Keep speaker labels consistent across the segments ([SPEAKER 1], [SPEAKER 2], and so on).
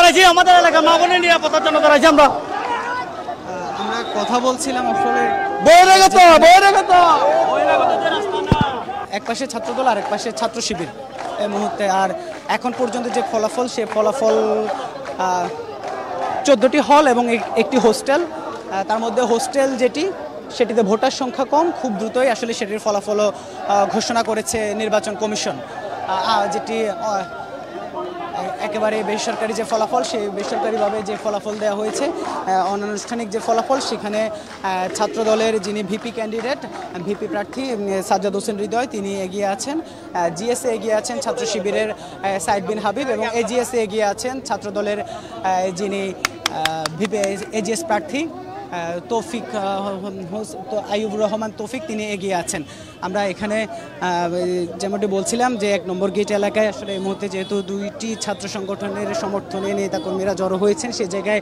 [SPEAKER 1] দাঁড়াইছি, আমাদের এলাকা মা বোনের নিরাপত্তার জন্য দাঁড়াইছি আমরা।
[SPEAKER 2] আমরা কথা বলছিলাম আসলে এক পাশে ছাত্রদল আর এক পাশে ছাত্র শিবির এই মুহূর্তে। আর এখন পর্যন্ত যে ফলাফল, সে ফলাফল 14টি হল এবং একটি হোস্টেল। তার মধ্যে হোস্টেল সেটিতে ভোটার সংখ্যা কম, খুব দ্রুতই আসলে সেটির ফলাফলও ঘোষণা করেছে নির্বাচন কমিশন। যেটি একেবারে বেসরকারি যে ফলাফল, সেই বেসরকারিভাবে যে ফলাফল দেওয়া হয়েছে, অনানুষ্ঠানিক যে ফলাফল, সেখানে ছাত্রদলের যিনি ভিপি ক্যান্ডিডেট, ভিপি প্রার্থী সাজ্জাদ হোসেন হৃদয়, তিনি এগিয়ে আছেন। জিএসএ এগিয়ে আছেন ছাত্র শিবিরের সাইদ বিন হাবিব, এবং এজিএসএ এগিয়ে আছেন ছাত্রদলের যিনি ভিপি এজিএস প্রার্থী তৌফিক আইয়ুবুর রহমান তৌফিক, তিনি এগিয়ে আছেন। আমরা এখানে যেমনটি বলছিলাম যে 1 নম্বর গেট এলাকায় আসলে এই মুহূর্তে যেহেতু 2টি ছাত্র সংগঠনের সমর্থনে নেতাকর্মীরা জড়ো হয়েছেন, সেই জায়গায়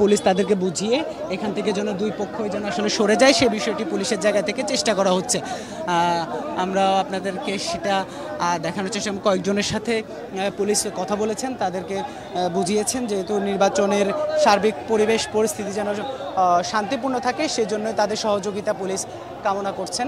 [SPEAKER 2] পুলিশ তাদেরকে বুঝিয়ে এখান থেকে যেন 2 পক্ষই যেন আসলে সরে যায়, সেই বিষয়টি পুলিশের জায়গা থেকে চেষ্টা করা হচ্ছে। আমরা আপনাদেরকে সেটা দেখানোর চেষ্টা, কয়েকজনের সাথে পুলিশ কথা বলেছেন, তাদেরকে বুঝিয়েছেন যেহেতু নির্বাচনের সার্বিক পরিবেশ পরিস্থিতি যেন শান্তিপূর্ণ থাকে, সেজন্য তাদের সহযোগিতা পুলিশ কামনা করছেন।